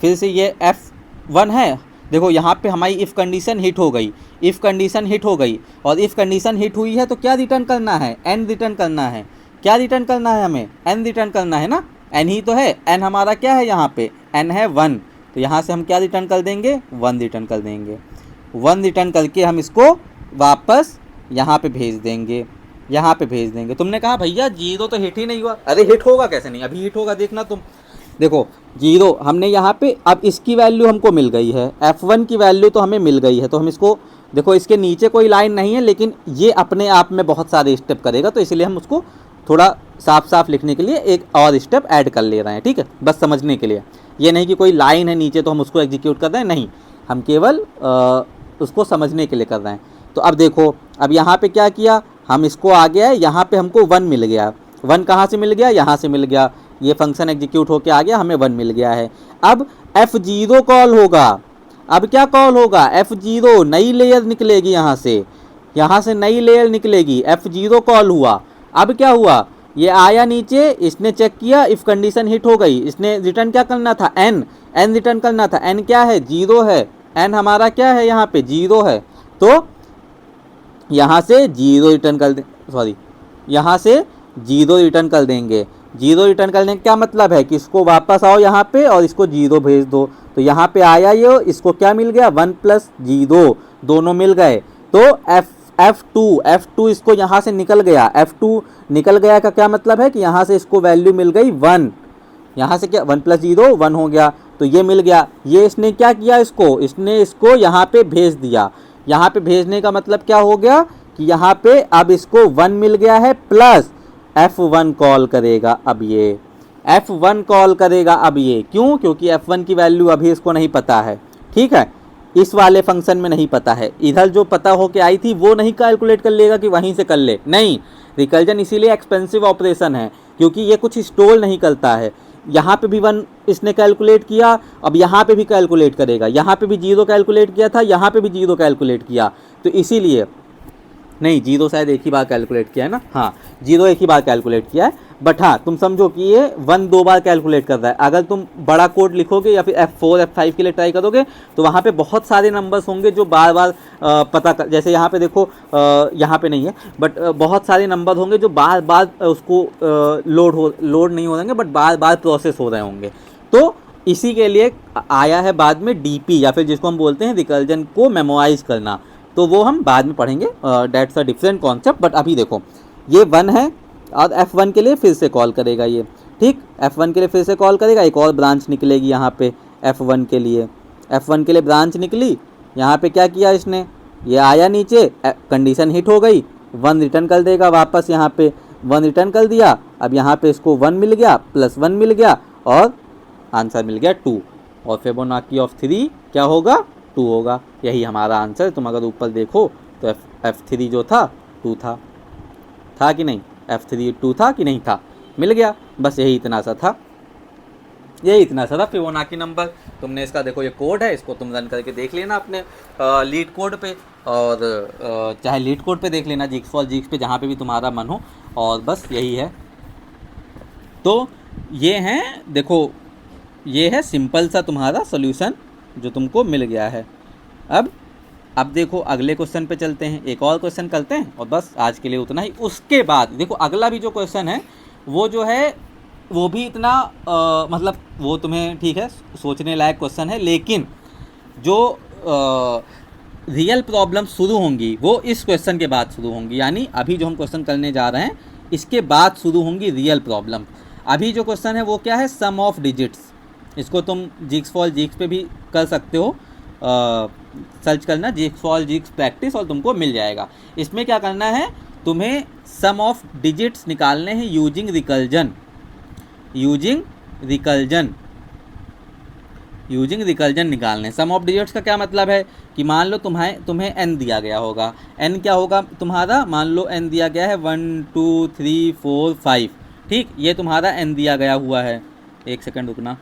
फिर से ये f1 है, देखो यहाँ पे हमारी इफ़ कंडीशन हिट हो गई, इफ़ कंडीशन हिट हो गई और इफ़ कंडीशन हिट हुई है तो क्या रिटर्न करना है, n रिटर्न करना है। क्या रिटर्न करना है, हमें n रिटर्न करना है ना, n ही तो है, n हमारा क्या है, यहाँ पे n है 1, तो यहाँ से हम क्या रिटर्न कर देंगे, 1 रिटर्न कर देंगे। 1 रिटर्न करके हम इसको वापस यहाँ पे भेज देंगे, यहाँ पे भेज देंगे। तुमने कहा भैया 0 तो हिट ही नहीं हुआ, अरे हिट होगा कैसे नहीं, अभी हिट होगा, देखना तुम। देखो 0 हमने यहाँ पे, अब इसकी वैल्यू हमको मिल गई है, f1 की वैल्यू तो हमें मिल गई है, तो हम इसको देखो, इसके नीचे कोई लाइन नहीं है लेकिन ये अपने आप में बहुत सारे स्टेप करेगा, तो इसलिए हम उसको थोड़ा साफ साफ लिखने के लिए एक और स्टेप ऐड कर ले रहे हैं। ठीक है, बस समझने के लिए, ये नहीं कि कोई लाइन है नीचे तो हम उसको एग्जीक्यूट कर रहे हैं, नहीं, हम केवल उसको समझने के लिए कर रहे हैं। तो अब देखो, अब यहाँ पे क्या किया, हम इसको आ गया है, यहाँ पे हमको 1 मिल गया, 1 कहाँ से मिल गया, यहाँ से मिल गया, ये फंक्शन एग्जीक्यूट होके आ गया, हमें 1 मिल गया है। अब f0 कॉल होगा, अब क्या कॉल होगा, f0 नई लेयर निकलेगी, यहाँ से नई लेयर निकलेगी, f0 कॉल हुआ। अब क्या हुआ, ये आया नीचे, इसने चेक किया, इफ कंडीशन हिट हो गई, इसने रिटर्न क्या करना था, एन, एन रिटर्न करना था। एन क्या है, 0 है, एन हमारा क्या है यहाँ पे 0 है, तो यहाँ से 0 रिटर्न कर दे, सॉरी यहाँ से 0 रिटर्न कर देंगे। 0 रिटर्न करने का क्या मतलब है कि इसको वापस आओ यहाँ पे और इसको 0 भेज दो। तो यहाँ पे आया ये, इसको क्या मिल गया 1 + 0, दोनों मिल गए। तो F2 इसको यहाँ से निकल गया, F2 निकल गया का क्या मतलब है कि यहाँ से इसको वैल्यू मिल गई 1, यहाँ से क्या 1 + 0 1 हो गया, तो ये मिल गया। ये इसने क्या किया, इसने इसको यहाँ पे भेज दिया। यहाँ पे भेजने का मतलब क्या हो गया कि यहाँ पे अब इसको 1 मिल गया है, प्लस F1 कॉल करेगा। अब ये F1 कॉल करेगा, अब ये क्यों, क्योंकि F1 की वैल्यू अभी इसको नहीं पता है, ठीक है, इस वाले फंक्शन में नहीं पता है। इधर जो पता हो के आई थी वो नहीं कैलकुलेट कर लेगा कि वहीं से कर ले, नहीं। रिकर्जन इसीलिए एक्सपेंसिव ऑपरेशन है क्योंकि ये कुछ स्टोर नहीं करता है। यहाँ पे भी 1 इसने कैलकुलेट किया, अब यहाँ पे भी कैलकुलेट करेगा, यहाँ पे भी 0 कैलकुलेट किया था, यहाँ पे भी 0 कैलकुलेट किया, तो इसीलिए नहीं 0 शायद एक ही बार कैलकुलेट किया है ना, हाँ 0 एक ही बार कैलकुलेट किया है, बट हाँ तुम समझो कि ये 1 2 बार कैलकुलेट कर रहा है। अगर तुम बड़ा कोड लिखोगे या फिर F4 F5 के लिए ट्राई करोगे तो वहाँ पे बहुत सारे नंबर्स होंगे जो बार बार पता कर, जैसे यहाँ पे देखो यहाँ पे नहीं है, बट बहुत सारे नंबर होंगे जो बार बार उसको लोड नहीं हो रहेंगे, बट बार बार प्रोसेस हो रहे होंगे। तो इसी के लिए आया है बाद में DP, या फिर जिसको हम बोलते हैं रिकर्जन को मेमोराइज करना, तो वो हम बाद में पढ़ेंगे, dates a different concept. But अभी देखो ये 1 है और F1 के लिए फिर से कॉल करेगा ये, ठीक, F1 के लिए फिर से कॉल करेगा, एक और ब्रांच निकलेगी यहाँ पे F1 के लिए, F1 के लिए ब्रांच निकली। यहाँ पे क्या किया इसने, ये आया नीचे, कंडीशन हिट हो गई, 1 रिटर्न कर देगा वापस, यहाँ पे 1 रिटर्न कर दिया। अब यहाँ पे इसको 1 मिल गया, प्लस 1 मिल गया और आंसर मिल गया 2, और फिबोनाची ऑफ 3 क्या होगा, 2 होगा। यही हमारा आंसर। तुम अगर ऊपर देखो तो F3 जो था 2 था कि नहीं, F3 2 था कि नहीं था, मिल गया। बस यही इतना सा था, यही इतना सा था फिबोनाची नंबर। तुमने इसका देखो ये कोड है, इसको तुम रन करके देख लेना अपने लीड कोड पे, और चाहे लीड कोड पे देख लेना, जिक्स पे, जहाँ पे भी तुम्हारा मन हो, और बस यही है। तो ये हैं, देखो ये है सिंपल सा तुम्हारा सोल्यूशन जो तुमको मिल गया है। अब देखो अगले क्वेश्चन पे चलते हैं, एक और क्वेश्चन करते हैं और बस आज के लिए उतना ही। उसके बाद देखो अगला भी जो क्वेश्चन है वो जो है वो भी इतना मतलब वो तुम्हें ठीक है सोचने लायक क्वेश्चन है, लेकिन जो रियल प्रॉब्लम शुरू होंगी वो इस क्वेश्चन के बाद शुरू होंगी, यानी अभी जो हम क्वेश्चन करने जा रहे हैं इसके बाद शुरू होंगी रियल प्रॉब्लम। अभी जो क्वेश्चन है वो क्या है, सम ऑफ डिजिट्स। इसको तुम जिक्स फॉर जिक्स पे भी कर सकते हो, सर्च करना जिक्स फॉर जिक्स प्रैक्टिस और तुमको मिल जाएगा। इसमें क्या करना है, तुम्हें सम ऑफ डिजिट्स निकालने हैं यूजिंग रिकर्जन, यूजिंग रिकर्जन निकालने। सम ऑफ डिजिट्स का क्या मतलब है कि मान लो तुम्हें n दिया गया होगा, n क्या होगा तुम्हारा, मान लो n दिया गया है 1 2 3 4 5, ठीक, ये तुम्हारा n दिया गया हुआ है। एक सेकंड रुकना,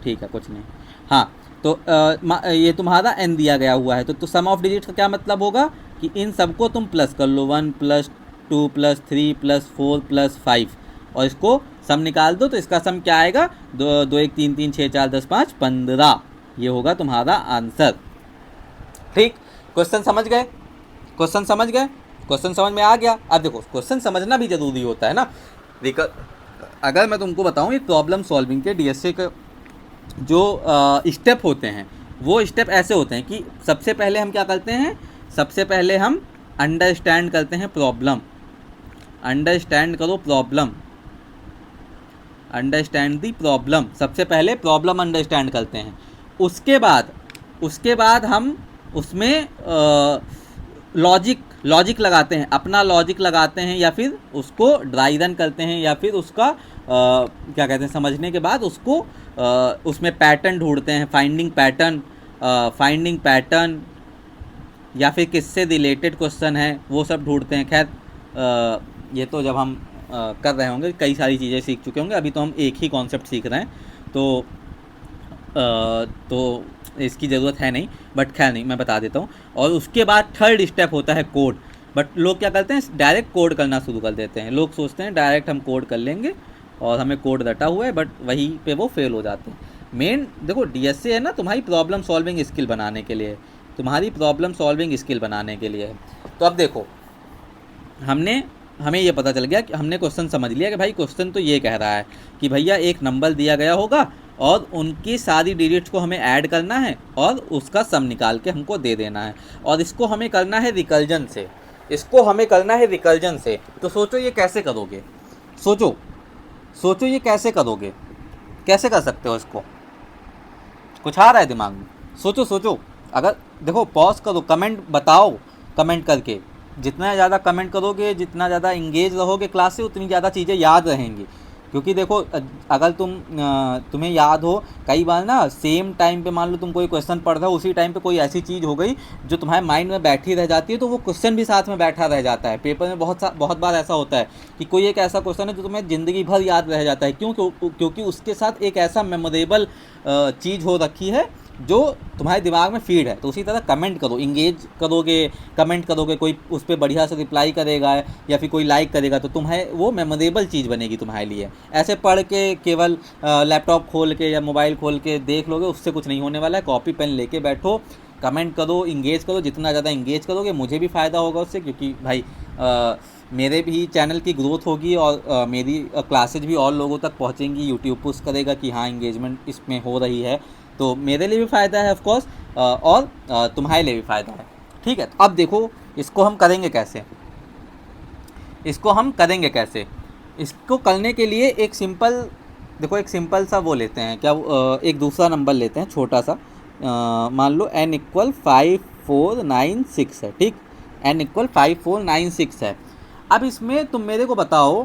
ठीक है कुछ नहीं, हाँ तो ये तुम्हारा n दिया गया हुआ है। तो सम ऑफ डिजिट्स का क्या मतलब होगा कि इन सबको तुम प्लस कर लो, 1 + 2 + 3 + 4 + 5, और इसको सम निकाल दो। तो इसका सम क्या आएगा, 2 1 3 3 6 4 10 5 15, ये होगा तुम्हारा आंसर। ठीक, क्वेश्चन समझ गए, क्वेश्चन समझ में आ गया। अब देखो क्वेश्चन समझना भी ज़रूरी होता है ना। अगर मैं तुमको बताऊँ ये प्रॉब्लम सॉल्विंग के DSA के जो स्टेप होते हैं वो स्टेप ऐसे होते हैं कि सबसे पहले हम क्या करते हैं, सबसे पहले हम अंडरस्टैंड करते हैं प्रॉब्लम, अंडरस्टैंड करो प्रॉब्लम, अंडरस्टैंड दी प्रॉब्लम, सबसे पहले प्रॉब्लम अंडरस्टैंड करते हैं। उसके बाद हम उसमें लॉजिक लगाते हैं, अपना लॉजिक लगाते हैं, या फिर उसको ड्राई रन करते हैं, या फिर उसका क्या कहते हैं, समझने के बाद उसको उसमें पैटर्न ढूंढते हैं, फाइंडिंग पैटर्न, या फिर किससे रिलेटेड क्वेश्चन है वो सब ढूंढते हैं। खैर ये तो जब हम कर रहे होंगे कई सारी चीज़ें सीख चुके होंगे, अभी तो हम एक ही कॉन्सेप्ट सीख रहे हैं, तो इसकी ज़रूरत है नहीं, बट खैर नहीं, मैं बता देता हूँ। और उसके बाद थर्ड स्टेप होता है कोड। बट लोग क्या करते हैं, डायरेक्ट कोड करना शुरू कर देते हैं। लोग सोचते हैं डायरेक्ट हम कोड कर लेंगे और हमें कोड रटा हुआ है, बट वहीं पे वो फेल हो जाते हैं। मेन देखो डीएसए है ना तुम्हारी प्रॉब्लम सॉल्विंग स्किल बनाने के लिए, तुम्हारी प्रॉब्लम सॉल्विंग स्किल बनाने के लिए है। तो अब देखो हमें ये पता चल गया कि हमने क्वेश्चन समझ लिया कि भाई क्वेश्चन तो ये कह रहा है कि भैया एक नंबर दिया गया होगा और उनकी सारी डिजिट्स को हमें ऐड करना है और उसका सम निकाल के हमको दे देना है, और इसको हमें करना है रिकर्जन से, इसको हमें करना है रिकर्जन से। तो सोचो ये कैसे करोगे, सोचो सोचो ये कैसे करोगे, कैसे कर सकते हो इसको, कुछ आ रहा है दिमाग में? सोचो सोचो। अगर देखो पॉज करो, कमेंट बताओ, कमेंट करके जितना ज़्यादा कमेंट करोगे, जितना ज़्यादा इंगेज रहोगे क्लास से, उतनी ज़्यादा चीज़ें याद रहेंगी। क्योंकि देखो अगर तुम्हें याद हो, कई बार ना सेम टाइम पे मान लो तुम कोई क्वेश्चन पढ़ रहे हो, उसी टाइम पे कोई ऐसी चीज़ हो गई जो तुम्हारे माइंड में बैठी रह जाती है, तो वो क्वेश्चन भी साथ में बैठा रह जाता है। पेपर में बहुत बार ऐसा होता है कि कोई एक ऐसा क्वेश्चन है जो तुम्हें ज़िंदगी भर याद रह जाता है। क्योंकि उसके साथ एक ऐसा मेमोरेबल चीज़ हो रखी है जो तुम्हारे दिमाग में फीड है। तो उसी तरह कमेंट करो, इंगेज करोगे, कमेंट करोगे, कोई उस पर बढ़िया से रिप्लाई करेगा या फिर कोई लाइक करेगा, तो तुम्हें वो मेमोरेबल चीज़ बनेगी तुम्हारे लिए। ऐसे पढ़ के केवल लैपटॉप खोल के या मोबाइल खोल के देख लोगे, उससे कुछ नहीं होने वाला है। कॉपी पेन लेके बैठो, कमेंट करो, इंगेज करो। जितना ज़्यादा इंगेज करोगे मुझे भी फ़ायदा होगा उससे, क्योंकि भाई मेरे भी चैनल की ग्रोथ होगी और मेरी क्लासेज भी और लोगों तक पहुंचेंगी। यूट्यूब पुश करेगा कि हाँ इंगेजमेंट इसमें हो रही है, तो मेरे लिए भी फ़ायदा है ऑफ कोर्स, और तुम्हारे लिए भी फ़ायदा है। ठीक है, तो अब देखो इसको हम करेंगे कैसे, इसको हम करेंगे कैसे। इसको करने के लिए एक सिंपल, देखो एक सिंपल सा वो लेते हैं क्या, एक दूसरा नंबर लेते हैं छोटा सा, मान लो n = 5496 है। ठीक, n = 5496 है। अब इसमें तुम मेरे को बताओ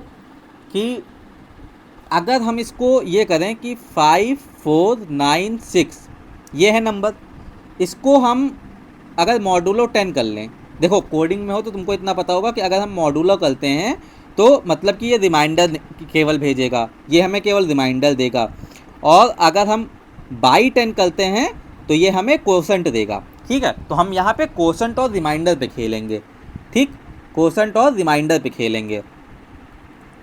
कि अगर हम इसको ये करें कि 5496 ये है नंबर, इसको हम अगर मॉडुलो 10 कर लें। देखो कोडिंग में हो तो तुमको इतना पता होगा कि अगर हम मॉडुलो करते हैं तो मतलब कि ये रिमाइंडर केवल भेजेगा, ये हमें केवल रिमाइंडर देगा। और अगर हम बाई 10 करते हैं तो ये हमें कोसेंट देगा। ठीक है, तो हम यहाँ पे कोसेंट और रिमाइंडर पे खेलेंगे। ठीक, कोसेंट और रिमाइंडर पे खेलेंगे।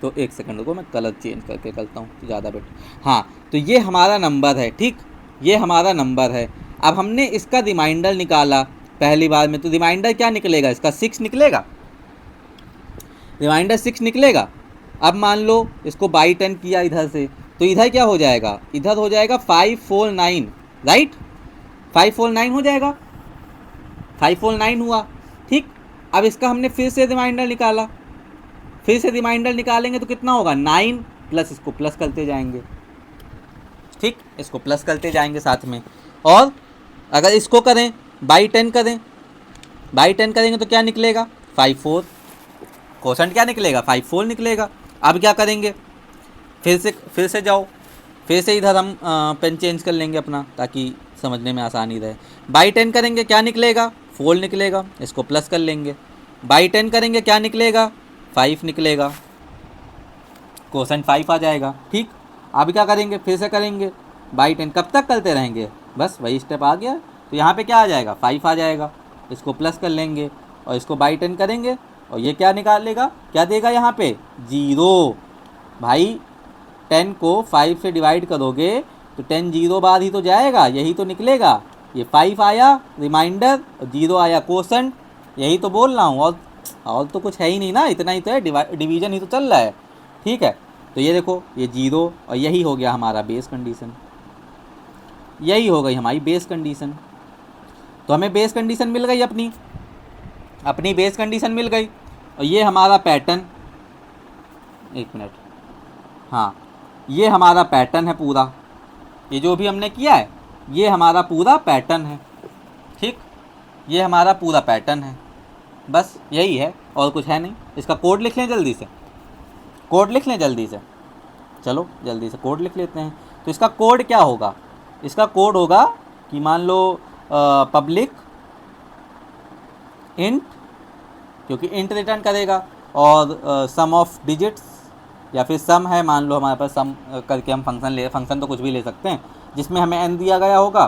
तो एक सेकंड को मैं कलर चेंज करके करता हूँ तो ज़्यादा बेटर। हाँ, तो ये हमारा नंबर है। ठीक, ये हमारा नंबर है। अब हमने इसका रिमाइंडर निकाला पहली बार में, तो रिमाइंडर क्या निकलेगा, इसका 6 निकलेगा, रिमाइंडर 6 निकलेगा। अब मान लो इसको बाई 10 किया इधर से, तो इधर क्या हो जाएगा, इधर हो जाएगा 549, राइट, 549 हो जाएगा, 549 हुआ। ठीक, अब इसका हमने फिर से रिमाइंडर निकाला, फिर से रिमाइंडर निकालेंगे तो कितना होगा 9 प्लस, इसको प्लस करते जाएंगे। ठीक, इसको प्लस करते जाएंगे साथ में। और अगर इसको करें बाई 10 करें, बाई 10 करेंगे तो क्या निकलेगा 54, कोसेंट क्या निकलेगा 54 निकलेगा। अब क्या करेंगे, फिर से जाओ, फिर से इधर हम पेन चेंज कर लेंगे अपना, ताकि समझने में आसानी रहे। बाई 10 करेंगे क्या निकलेगा 4 निकलेगा, इसको प्लस कर लेंगे। बाई 10 करेंगे क्या निकलेगा 5 निकलेगा, कोसेंट 5 आ जाएगा। ठीक, अब क्या करेंगे, फिर से करेंगे बाई 10, कब तक करते रहेंगे, बस वही स्टेप आ गया। तो यहाँ पे क्या आ जाएगा 5 आ जाएगा, इसको प्लस कर लेंगे और इसको बाई 10 करेंगे और ये क्या निकालेगा, क्या देगा यहाँ पे 0। भाई 10 को 5 से डिवाइड करोगे तो 10 0 बार ही तो जाएगा, यही तो निकलेगा। ये 5 आया रिमाइंडर और 0 आया कोसेंट, यही तो बोल रहा हूँ। और तो कुछ है ही नहीं ना, इतना ही तो है, डिवीजन ही तो चल रहा है। ठीक है, तो ये देखो ये 0 और यही हो गया हमारा बेस कंडीशन, यही हो गई हमारी बेस कंडीशन। तो हमें बेस कंडीशन मिल गई, अपनी बेस कंडीशन मिल गई। और ये हमारा पैटर्न, एक मिनट, हाँ ये हमारा पैटर्न है पूरा, ये जो भी हमने किया है ये हमारा पूरा पैटर्न है। ठीक, ये हमारा पूरा पैटर्न है, बस यही है और कुछ है नहीं। इसका कोड लिख लें जल्दी से, कोड लिख लें जल्दी से, चलो जल्दी से कोड लिख लेते हैं। तो इसका कोड क्या होगा, इसका कोड होगा कि मान लो पब्लिक इंट, क्योंकि इंट रिटर्न करेगा, और सम ऑफ डिजिट्स, या फिर सम है, मान लो हमारे पास सम करके हम फंक्शन तो कुछ भी ले सकते हैं जिसमें हमें n दिया गया होगा।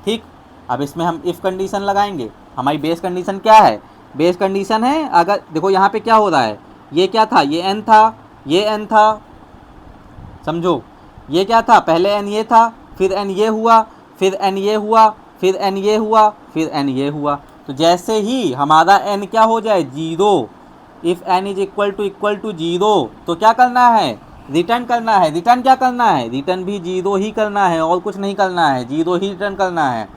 ठीक, अब इसमें हम इफ़ कंडीशन लगाएंगे। हमारी बेस कंडीशन क्या है, बेस कंडीशन है। अगर देखो यहाँ पे क्या हो रहा है, ये क्या था, ये n था, ये n था, समझो, ये क्या था, पहले n ये था, फिर n ये हुआ, फिर n ये हुआ, फिर n ये हुआ, फिर n ये हुआ। तो जैसे ही हमारा n क्या हो जाए, 0, if n is equal to 0, तो क्या करना है, रिटर्न करना है। रिटर्न क्या करना है, रिटर्न भी 0 ही करना है, और कुछ नहीं करना है, 0 ही रिटर्न करना है।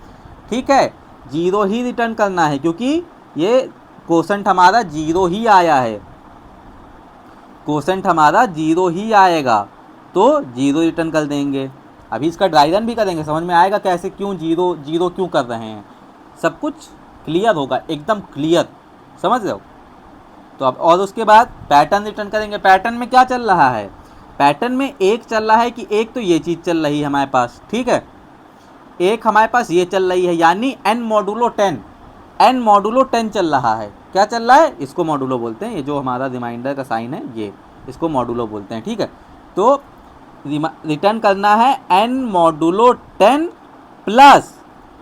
ठीक है, 0 ही रिटर्न करना है, क्योंकि ये क्वोशंट हमारा 0 ही आया है, क्वोशंट हमारा 0 ही आएगा, तो 0 रिटर्न कर देंगे। अभी इसका ड्राई रन भी करेंगे, समझ में आएगा कैसे, क्यों 0 0 क्यों कर रहे हैं, सब कुछ क्लियर होगा, एकदम क्लियर, समझ रहे हो। तो अब और उसके बाद पैटर्न रिटर्न करेंगे। पैटर्न में क्या चल रहा है, पैटर्न में एक चल रहा है कि एक तो ये चीज़ चल रही है हमारे पास, ठीक है, एक हमारे पास ये चल रही है, यानी n मॉडुलो 10, n मॉडुलो 10 चल रहा है। क्या चल रहा है, इसको मॉडुलो बोलते हैं, ये जो हमारा रिमाइंडर का साइन है ये, इसको मॉडुलो बोलते हैं। ठीक है, तो रिटर्न करना है n मॉडुलो 10 प्लस,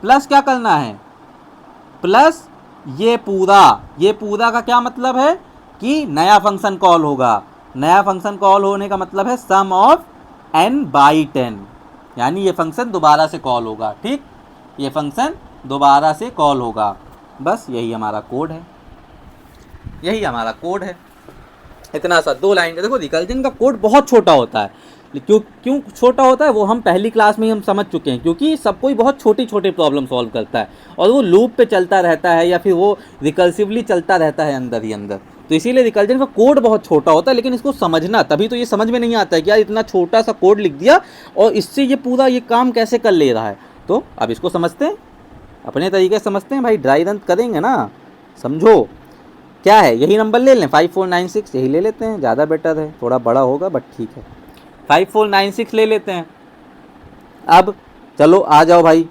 प्लस क्या करना है, प्लस ये पूरा का क्या मतलब है कि नया फंक्शन कॉल होगा। नया फंक्शन कॉल होने का मतलब है सम ऑफ n बाई 10, यानी ये फंक्शन दोबारा से कॉल होगा। ठीक, ये फंक्शन दोबारा से कॉल होगा, बस यही हमारा कोड है, यही हमारा कोड है, इतना सा 2 लाइन का। देखो रिकर्जन का कोड बहुत छोटा होता है, क्यों छोटा होता है वो हम पहली क्लास में ही हम समझ चुके हैं, क्योंकि सब कोई बहुत छोटी छोटी प्रॉब्लम सॉल्व करता है और वो लूप पे चलता रहता है या फिर वो रिकर्सिवली चलता रहता है अंदर ही अंदर। तो इसीलिए रिकर्जन का कोड बहुत छोटा होता है, लेकिन इसको समझना, तभी तो ये समझ में नहीं आता है कि यार इतना छोटा सा कोड लिख दिया और इससे ये पूरा ये काम कैसे कर ले रहा है। तो अब इसको समझते हैं, अपने तरीके से समझते हैं भाई, ड्राई रन करेंगे ना, समझो क्या है। यही नंबर ले लें 5496, यही ले लेते हैं, ज़्यादा बेटर है, थोड़ा बड़ा होगा बट ठीक है, 5496 ले लेते हैं। अब चलो आ जाओ भाई,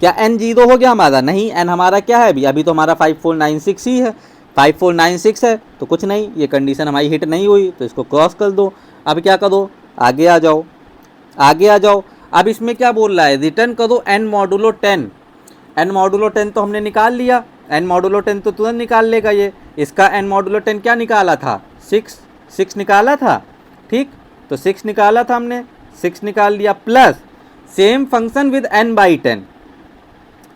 क्या n 0 हो गया हमारा, नहीं, n हमारा क्या है अभी तो हमारा 5496 ही है, 5496 है, तो कुछ नहीं, ये कंडीशन हमारी हिट नहीं हुई, तो इसको क्रॉस कर दो। अब क्या करो, आगे आ जाओ, आगे आ जाओ। अब इसमें क्या बोल रहा है, रिटर्न करो n मॉडुलो 10, n मॉडुलो 10 तो हमने निकाल लिया, n मॉडुलो 10 तो तुरंत निकाल लेगा ये। इसका n मॉडुलो 10 क्या निकाला था, 6 निकाला था। ठीक, तो 6 निकाला था हमने, 6 निकाल लिया, plus same function with n by 10,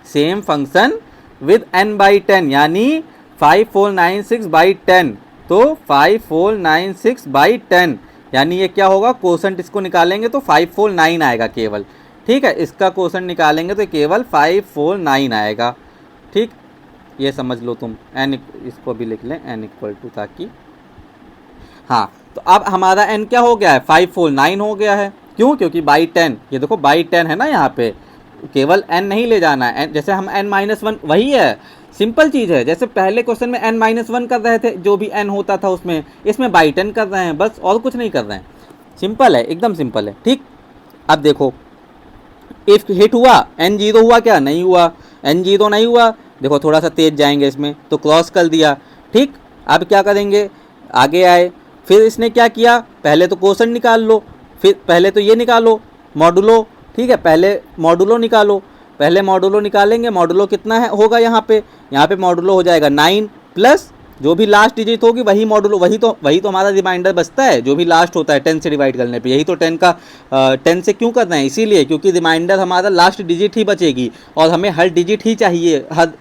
same function with n by 10, यानी 5496 बाई 10, तो 5496 बाई 10, यानी ये क्या होगा, क्वोशंट इसको निकालेंगे तो 549 आएगा केवल। ठीक है, इसका क्वोशंट निकालेंगे तो केवल 549 आएगा। ठीक, ये समझ लो तुम, n इसको भी लिख लें n इक्वल टू, ताकि हाँ, तो अब हमारा n क्या हो गया है, 549 हो गया है। क्यों, क्योंकि बाई 10, ये देखो बाई 10 है ना, यहाँ पे केवल n नहीं ले जाना है, जैसे हम n-1 वही है, सिंपल चीज़ है, जैसे पहले क्वेश्चन में n-1 कर रहे थे, जो भी n होता था उसमें, इसमें बाई 10 कर रहे हैं, बस और कुछ नहीं कर रहे हैं, सिंपल है, एकदम सिंपल है। ठीक, अब देखो इफ हिट हुआ, n 0 हुआ क्या, नहीं हुआ, n 0 नहीं हुआ, देखो थोड़ा सा तेज जाएंगे इसमें, तो क्रॉस कर दिया। ठीक, अब क्या करेंगे, आगे आए, फिर इसने क्या किया, पहले तो क्वोशंट निकाल लो, फिर पहले तो ये निकालो मॉडुलो। ठीक है, पहले मॉडुलो निकालो, पहले मॉडुलो निकालेंगे, मॉडुलो कितना है होगा यहाँ पे मॉडुलो हो जाएगा 9 प्लस जो भी लास्ट डिजिट होगी वही मॉडुलो, वही तो हमारा रिमाइंडर बचता है, जो भी लास्ट होता है 10 से डिवाइड करने पे। यही तो 10 का 10 से क्यों कर रहे हैं, इसीलिए क्योंकि रिमाइंडर हमारा लास्ट डिजिट ही बचेगी और हमें हर डिजिट ही चाहिए, हर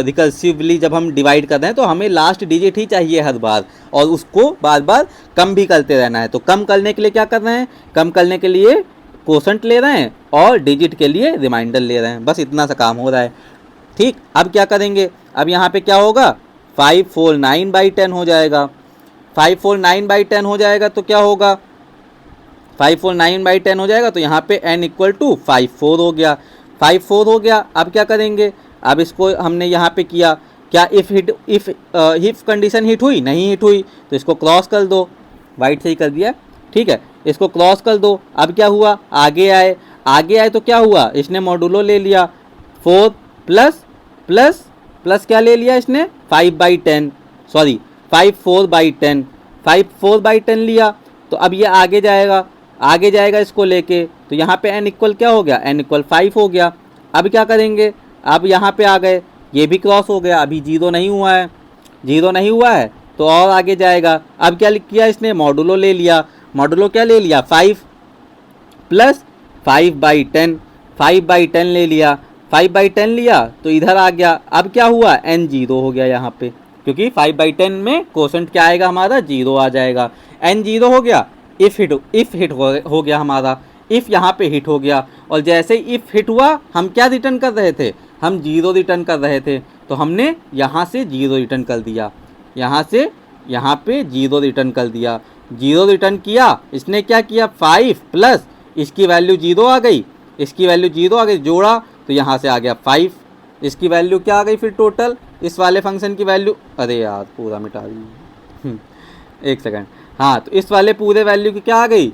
रिकर्सिवली जब हम डिवाइड कर रहे हैं तो हमें लास्ट डिजिट ही चाहिए हर बार, और उसको बार बार कम भी करते रहना है। तो कम करने के लिए क्या कर रहे हैं, कम करने के लिए क्वोशंट ले रहे हैं और डिजिट के लिए रिमाइंडर ले रहे हैं, बस इतना सा काम हो रहा है। ठीक, अब क्या करेंगे, अब यहाँ पे क्या होगा, 549 बाई 10 हो जाएगा, 549 बाई 10 हो जाएगा, तो क्या होगा, 549 बाई 10 हो जाएगा, तो यहाँ पे n इक्वल टू 54 हो गया, 54 हो गया। अब क्या करेंगे, अब इसको हमने यहाँ पे किया क्या, इफ कंडीशन हिट हुई, नहीं हिट हुई, तो इसको क्रॉस कर दो, वाइट से ही कर दिया। ठीक है, इसको क्रॉस कर दो। अब क्या हुआ, आगे आए तो क्या हुआ, इसने मॉडुलो ले लिया 4 प्लस प्लस प्लस क्या ले लिया इसने, 5/10, सॉरी 54/10, 54/10 लिया। तो अब ये आगे जाएगा इसको लेके, तो यहाँ पे n इक्वल क्या हो गया, n इक्वल 5 हो गया। अब क्या करेंगे, अब यहाँ पे आ गए ये भी क्रॉस हो गया, अभी 0 नहीं हुआ है, 0 नहीं हुआ है तो और आगे जाएगा। अब क्या किया इसने, मॉडुलो ले लिया, मॉडुलो क्या ले लिया 5 प्लस 5/10, 5/10 ले लिया, 5/10 लिया तो इधर आ गया। अब क्या हुआ, n 0 हो गया यहाँ पे, क्योंकि 5/10 में कोसेंट क्या आएगा हमारा 0 आ जाएगा। n 0 हो गया, इफ हिट हो गया हमारा, इफ यहाँ पे हिट हो गया। और जैसे इफ हिट हुआ हम क्या रिटर्न कर रहे थे, हम 0 रिटर्न कर रहे थे, तो हमने यहाँ से 0 रिटर्न कर दिया, यहाँ से यहाँ पे 0 रिटर्न कर दिया। 0 रिटर्न किया, इसने क्या किया 5 प्लस इसकी वैल्यू 0 आ गई, इसकी वैल्यू 0 आ गई, जोड़ा तो यहाँ से आ गया 5, इसकी वैल्यू क्या आ गई फिर टोटल, इस वाले फंक्शन की वैल्यू, अरे यार पूरा मिटा दी, एक सेकंड, हाँ तो इस वाले पूरे वैल्यू की क्या आ गई,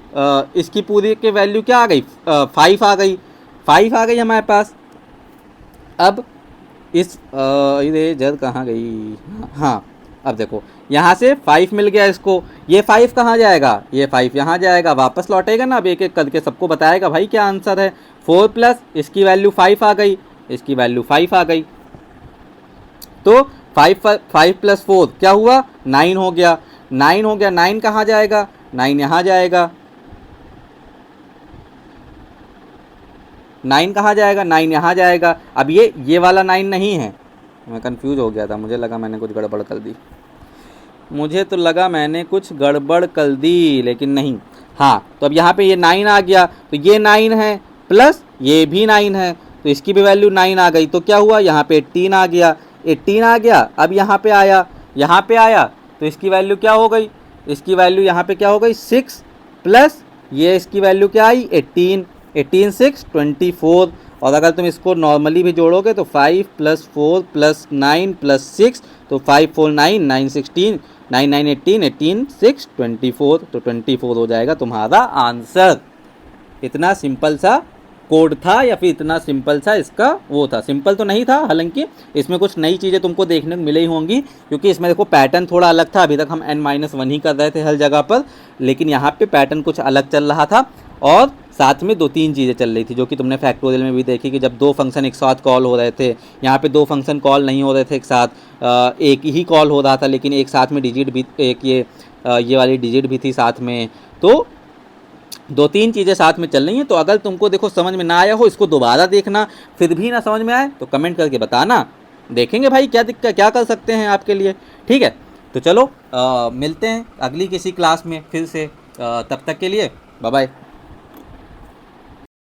इसकी पूरी के वैल्यू क्या आ गई 5 आ गई, 5 आ गई हमारे पास। अब इस ये जर कहाँ गई, हाँ अब देखो यहाँ से 5 मिल गया इसको, ये 5 कहाँ जाएगा, ये 5 यहाँ जाएगा, वापस लौटेगा ना। अब एक एक करके सबको बताएगा भाई क्या आंसर है। 4 प्लस इसकी वैल्यू 5 आ गई, इसकी वैल्यू 5 आ गई, तो 5 प्लस 4 क्या हुआ 9 हो गया, 9 हो गया। 9 कहाँ जाएगा, 9 यहाँ जाएगा, 9 कहाँ जाएगा, 9 यहाँ जाएगा। अब ये वाला 9 नहीं है, मैं कंफ्यूज हो गया था, मुझे लगा मैंने कुछ गड़बड़ कर दी, मुझे तो लगा मैंने कुछ गड़बड़ कर दी, लेकिन नहीं। हाँ तो अब यहाँ पे ये 9 आ गया, तो ये 9 है प्लस ये भी 9 है, तो इसकी भी वैल्यू 9 आ गई, तो क्या हुआ यहाँ पे 18 आ गया, 18 आ गया। अब यहाँ पे आया, यहाँ पे आया तो इसकी वैल्यू क्या हो गई, इसकी वैल्यू यहाँ पे क्या हो गई 6 प्लस ये इसकी वैल्यू क्या आई 18, 18 6 24। और अगर तुम इसको नॉर्मली भी जोड़ोगे तो 5 प्लस 4 प्लस 9 प्लस 6, तो 5 4 9 9 16 9 9 18 18 6 24, तो 24 हो जाएगा तुम्हारा आंसर। इतना सिंपल सा कोड था, या फिर इतना सिंपल सा इसका वो था, सिंपल तो नहीं था, हालांकि इसमें कुछ नई चीज़ें तुमको देखने को मिली होंगी, क्योंकि इसमें देखो पैटर्न थोड़ा अलग था। अभी तक हम n-1 ही कर रहे थे हर जगह पर, लेकिन यहाँ पे पैटर्न कुछ अलग चल रहा था, और साथ में 2-3 चीज़ें चल रही थी जो कि तुमने फैक्टोरियल में भी देखी कि जब 2 फंक्शन एक साथ कॉल हो रहे थे, यहाँ पे 2 फंक्शन कॉल नहीं हो रहे थे एक साथ, एक ही कॉल हो रहा था, लेकिन एक साथ में डिजिट भी, एक ये वाली डिजिट भी थी साथ में, तो 2-3 चीज़ें साथ में चल रही हैं। तो अगर तुमको देखो समझ में ना आया हो, इसको दोबारा देखना, फिर भी ना समझ में आए तो कमेंट करके बताना, देखेंगे भाई क्या दिक्कत, क्या कर सकते हैं आपके लिए। ठीक है, तो चलो मिलते हैं अगली किसी क्लास में फिर से, तब तक के लिए बाय बाय।